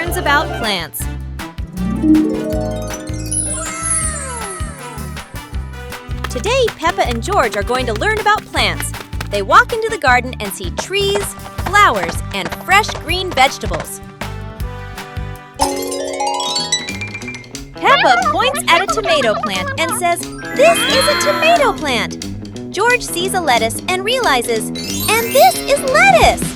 learns about plants. Today, Peppa and George are going to learn about plants. They walk into the garden and see trees, flowers, and fresh green vegetables. Peppa points at a tomato plant and says, "This is a tomato plant." George sees a lettuce and realizes, "And this is lettuce!"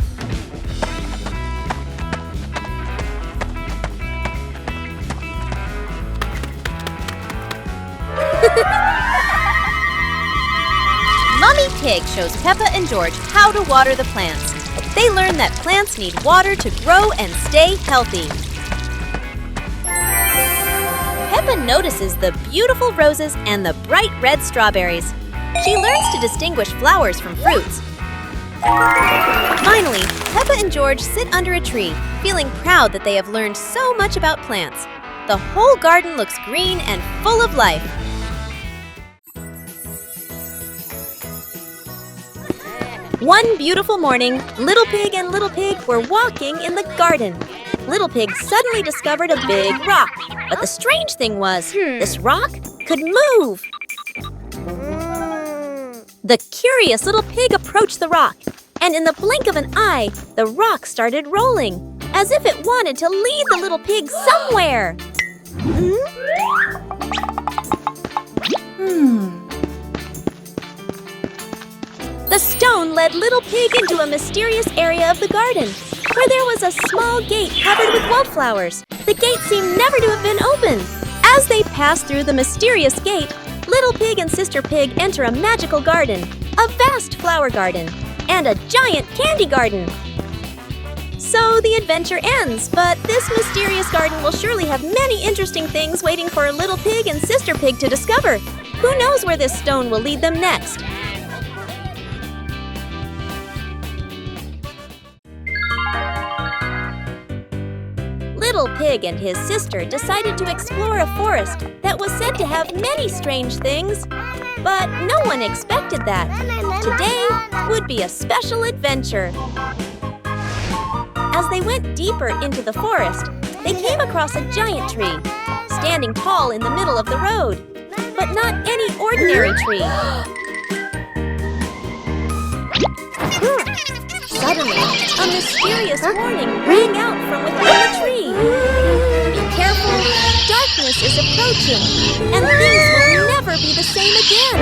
Mummy Pig shows Peppa and George how to water the plants. They learn that plants need water to grow and stay healthy. Peppa notices the beautiful roses and the bright red strawberries. She learns to distinguish flowers from fruits. Finally, Peppa and George sit under a tree, feeling proud that they have learned so much about plants. The whole garden looks green and full of life. One beautiful morning, Little Pig and Little Pig were walking in the garden. Little Pig suddenly discovered a big rock. But the strange thing was, this rock could move. The curious Little Pig approached the rock, and in the blink of an eye, the rock started rolling, as if it wanted to lead the Little Pig somewhere. The stone led Little Pig into a mysterious area of the garden, where there was a small gate covered with wildflowers. The gate seemed never to have been opened. As they passed through the mysterious gate, Little Pig and Sister Pig enter a magical garden, a vast flower garden, and a giant candy garden. So the adventure ends, but this mysterious garden will surely have many interesting things waiting for Little Pig and Sister Pig to discover. Who knows where this stone will lead them next? Little Pig and his sister decided to explore a forest that was said to have many strange things. But no one expected that. Today would be a special adventure. As they went deeper into the forest, they came across a giant tree, standing tall in the middle of the road. But not any ordinary tree. Suddenly, a mysterious warning rang out from within the tree. Be careful, darkness is approaching, and things will never be the same again.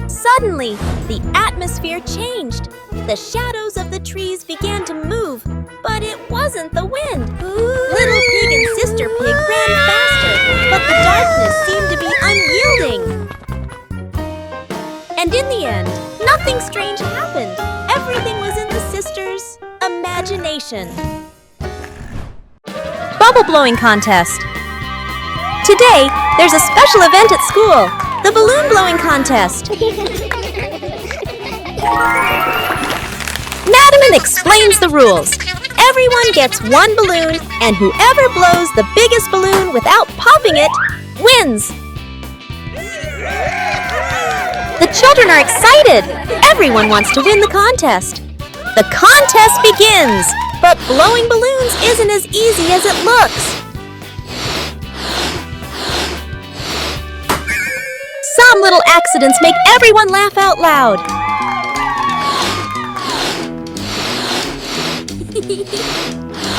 Suddenly, the atmosphere changed. The shadows of the trees began to move, but it wasn't the wind. Little Pig and Sister Pig ran faster, but the darkness seemed to be unyielding. And in the end, nothing strange happened. Everything was in the sisters' imagination. Bubble blowing contest. Today, there's a special event at school, the balloon blowing contest. Madam explains the rules. Everyone gets one balloon, and whoever blows the biggest balloon without popping it wins. The children are excited. Everyone wants to win the contest. The contest begins, but blowing balloons isn't as easy as it looks. Some little accidents make everyone laugh out loud.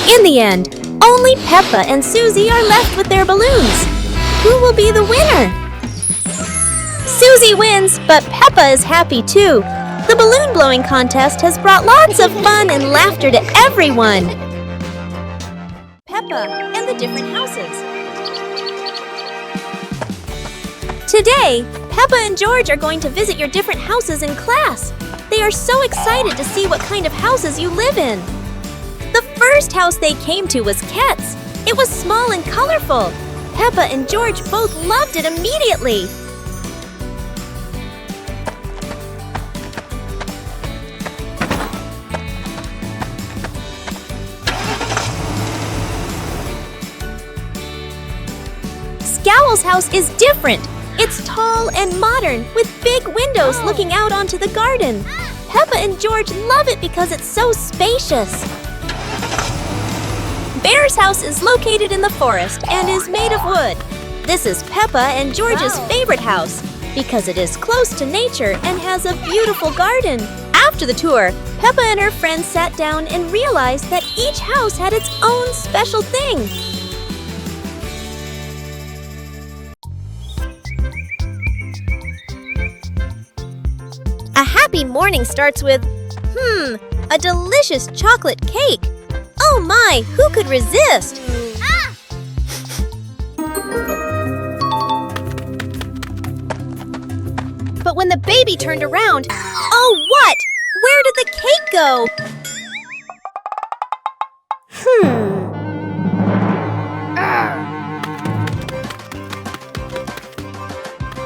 In the end, only Peppa and Susie are left with their balloons. Who will be the winner? Susie wins, but Peppa is happy too. The balloon blowing contest has brought lots of fun and laughter to everyone. Peppa and the different houses. Today, Peppa and George are going to visit your different houses in class. They are so excited to see what kind of houses you live in. The first house they came to was Ket's. It was small and colorful. Peppa and George both loved it immediately. Scowl's house is different. It's tall and modern, with big windows looking out onto the garden. Peppa and George love it because it's so spacious. Bear's house is located in the forest and is made of wood. This is Peppa and George's favorite house because it is close to nature and has a beautiful garden. After the tour, Peppa and her friends sat down and realized that each house had its own special thing. A happy morning starts with, a delicious chocolate cake. Oh my, who could resist? But when the baby turned around, oh what? Where did the cake go?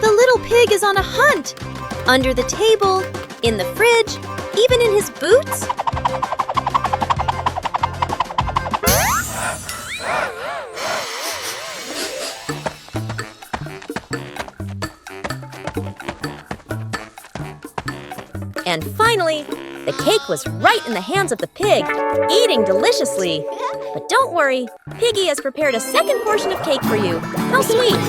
The little pig is on a hunt. Under the table, in the fridge, even in his boots. And finally, the cake was right in the hands of the pig, eating deliciously. But don't worry, Piggy has prepared a second portion of cake for you. How sweet!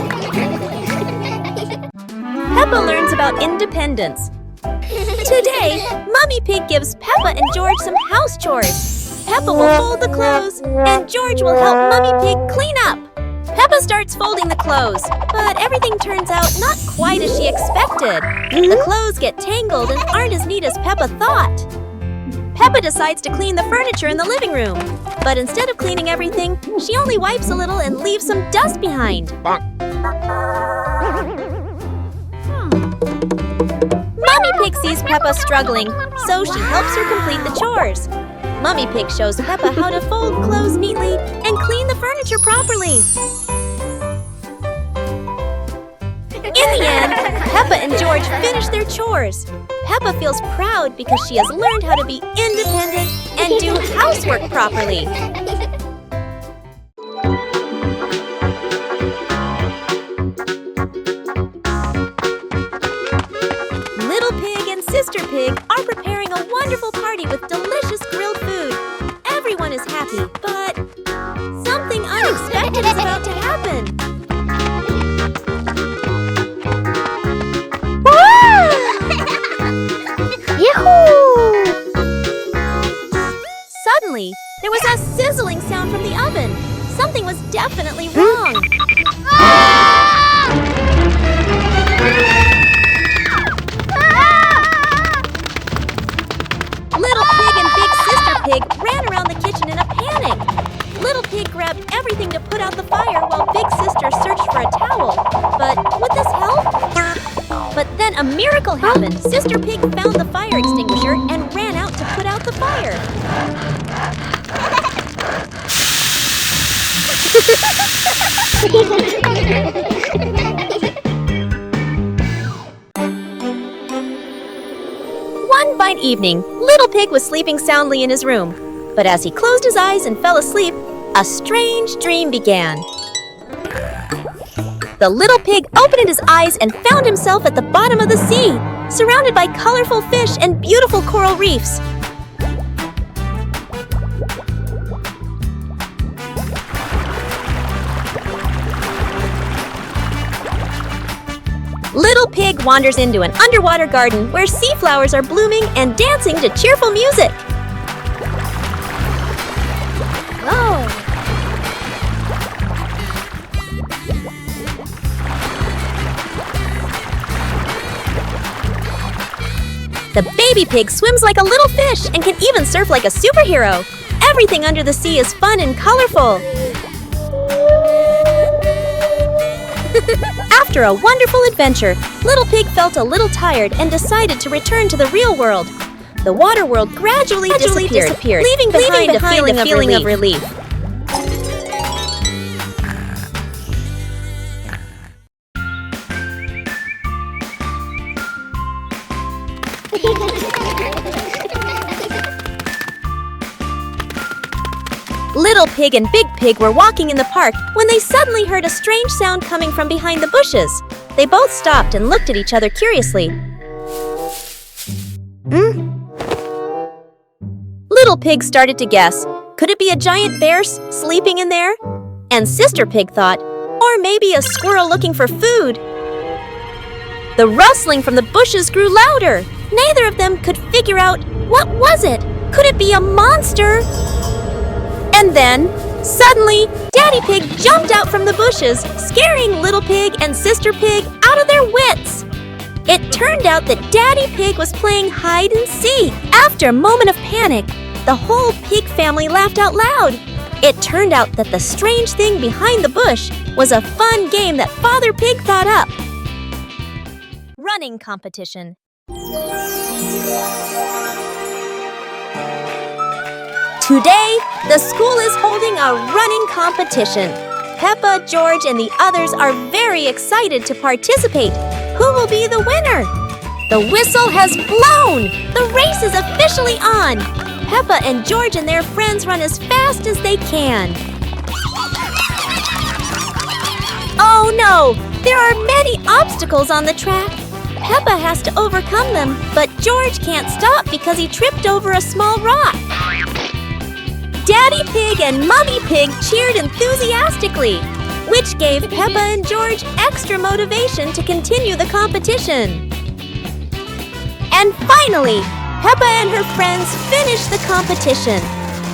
Peppa learns about independence. Today, Mummy Pig gives Peppa and George some house chores. Peppa will fold the clothes, and George will help Mummy Pig clean up. Peppa starts folding the clothes, but everything turns out not quite as she expected. The clothes get tangled and aren't as neat as Peppa thought. Peppa decides to clean the furniture in the living room, but instead of cleaning everything, she only wipes a little and leaves some dust behind. Mummy Pig sees Peppa struggling, so she helps her complete the chores. Mummy Pig shows Peppa how to fold clothes neatly and clean the furniture properly. In the end, Peppa and George finish their chores. Peppa feels proud because she has learned how to be independent and do housework properly. Little Pig and Sister Pig are preparing a wonderful party with delicious grilled food. Everyone is happy, but something unexpected is about to happen. Suddenly, there was a sizzling sound from the oven. Something was definitely wrong. Little Pig and Big Sister Pig ran around the kitchen in a panic. Little Pig grabbed everything to put out the fire while Big Sister searched for a towel. But would this help? But then a miracle happened. Sister Pig found the fire extinguisher and ran out to put out the fire. One fine evening, Little Pig was sleeping soundly in his room. But as he closed his eyes and fell asleep, a strange dream began. The little pig opened his eyes and found himself at the bottom of the sea, surrounded by colorful fish and beautiful coral reefs. Little Pig wanders into an underwater garden where sea flowers are blooming and dancing to cheerful music. The baby pig swims like a little fish and can even surf like a superhero. Everything under the sea is fun and colorful. After a wonderful adventure, Little Pig felt a little tired and decided to return to the real world. The water world gradually disappeared, leaving behind a feeling of relief. Little Pig and Big Pig were walking in the park when they suddenly heard a strange sound coming from behind the bushes. They both stopped and looked at each other curiously. Little Pig started to guess, Could it be a giant bear sleeping in there? And Sister Pig thought, or maybe a squirrel looking for food. The rustling from the bushes grew louder. Neither of them could figure out, what was it? Could it be a monster? And then, suddenly, Daddy Pig jumped out from the bushes, scaring Little Pig and Sister Pig out of their wits. It turned out that Daddy Pig was playing hide and seek. After a moment of panic, the whole pig family laughed out loud. It turned out that the strange thing behind the bush was a fun game that Father Pig thought up. Running competition. Today, the school is holding a running competition. Peppa, George, and the others are very excited to participate. Who will be the winner? The whistle has blown! The race is officially on! Peppa and George and their friends run as fast as they can. Oh no! There are many obstacles on the track. Peppa has to overcome them, but George can't stop because he tripped over a small rock. Daddy Pig and Mummy Pig cheered enthusiastically, which gave Peppa and George extra motivation to continue the competition. And finally, Peppa and her friends finished the competition.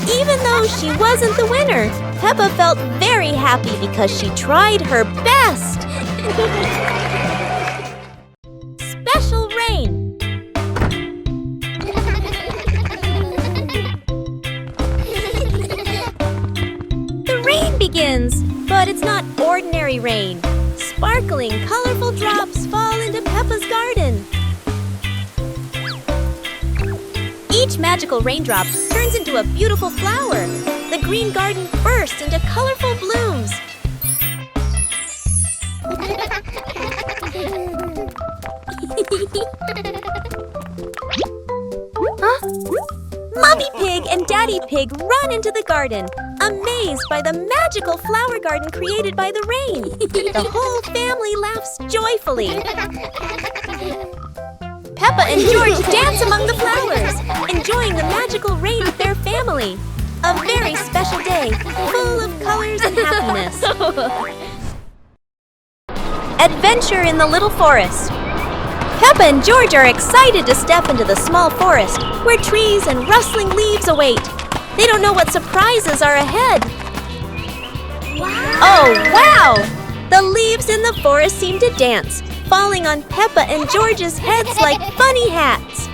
Even though she wasn't the winner, Peppa felt very happy because she tried her best. Special rain. The rain begins, but it's not ordinary rain. Sparkling, colorful drops fall into Peppa's garden. Each magical raindrop turns into a beautiful flower. The green garden bursts into colorful blooms. Huh? Mummy Pig and Daddy Pig run into the garden, amazed by the magical flower garden created by the rain. The whole family laughs joyfully. Peppa and George dance among the flowers, enjoying the magical rain with their family. A very special day, full of colors and happiness. Adventure in the Little Forest. Peppa and George are excited to step into the small forest, where trees and rustling leaves await. They don't know what surprises are ahead. Wow! Oh, wow! The leaves in the forest seem to dance, falling on Peppa and George's heads like funny hats.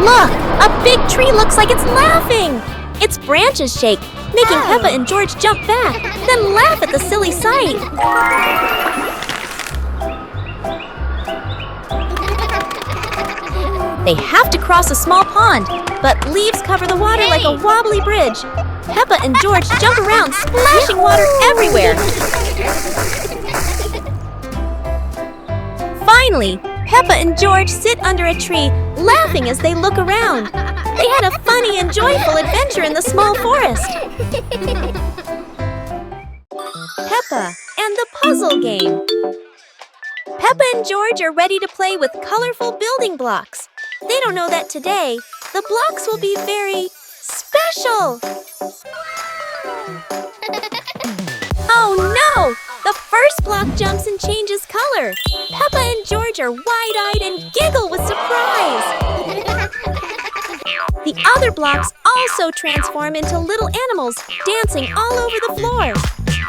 Look! A big tree looks like it's laughing! Its branches shake, making Peppa and George jump back, then laugh at the silly sight. They have to cross a small pond, but leaves cover the water like a wobbly bridge. Peppa and George jump around, splashing water everywhere. Finally, Peppa and George sit under a tree, laughing as they look around. They had a funny and joyful adventure in the small forest. Peppa and the Puzzle Game. Peppa and George are ready to play with colorful building blocks. They don't know that today, the blocks will be very special. Oh no! The first block jumps and changes color. Peppa and George are wide-eyed and giggle with surprise. The other blocks also transform into little animals, dancing all over the floor.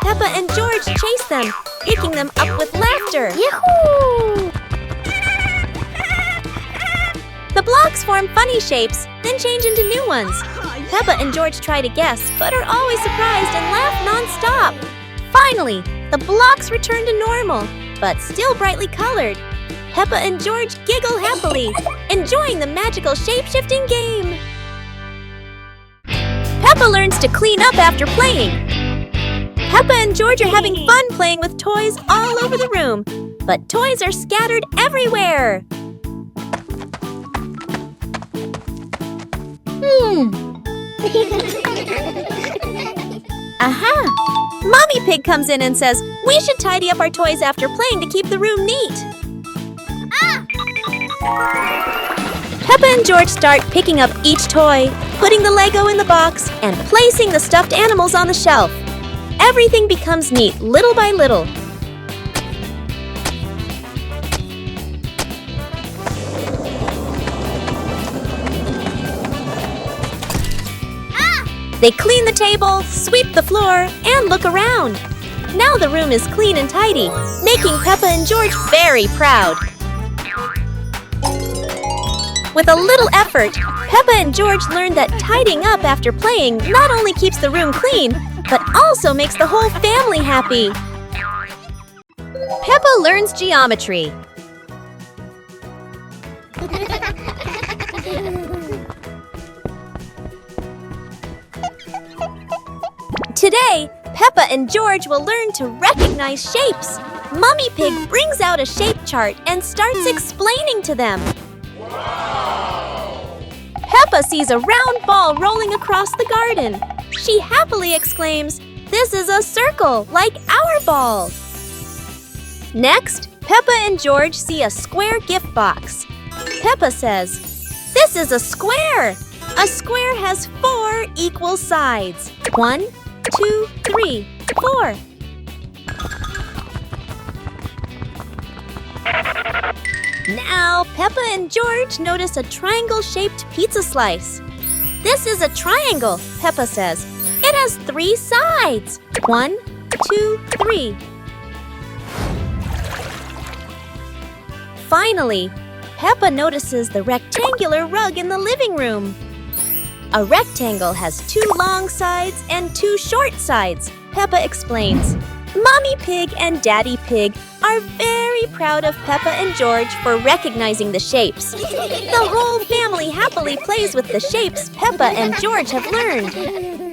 Peppa and George chase them, picking them up with laughter. Yahoo! The blocks form funny shapes, then change into new ones. Peppa and George try to guess, but are always surprised and laugh non-stop. Finally, the blocks return to normal, but still brightly colored. Peppa and George giggle happily, enjoying the magical shape-shifting game. Peppa learns to clean up after playing. Peppa and George are having fun playing with toys all over the room, but toys are scattered everywhere. Aha! Mommy Pig comes in and says, we should tidy up our toys after playing to keep the room neat. Peppa and George start picking up each toy, putting the Lego in the box, and placing the stuffed animals on the shelf. Everything becomes neat little by little. They clean the table, sweep the floor, and look around. Now the room is clean and tidy, making Peppa and George very proud. With a little effort, Peppa and George learned that tidying up after playing not only keeps the room clean, but also makes the whole family happy. Peppa learns geometry. Today, Peppa and George will learn to recognize shapes. Mummy Pig brings out a shape chart and starts explaining to them. Peppa sees a round ball rolling across the garden. She happily exclaims, "This is a circle, like our ball." Next, Peppa and George see a square gift box. Peppa says, "This is a square. A square has 4 equal sides. 1, 2, 3, 4. Now, Peppa and George notice a triangle-shaped pizza slice. "This is a triangle," Peppa says. "It has 3 sides. 1, 2, 3. Finally, Peppa notices the rectangular rug in the living room. A rectangle has 2 long sides and 2 short sides, Peppa explains. Mommy Pig and Daddy Pig are very proud of Peppa and George for recognizing the shapes. The whole family happily plays with the shapes Peppa and George have learned.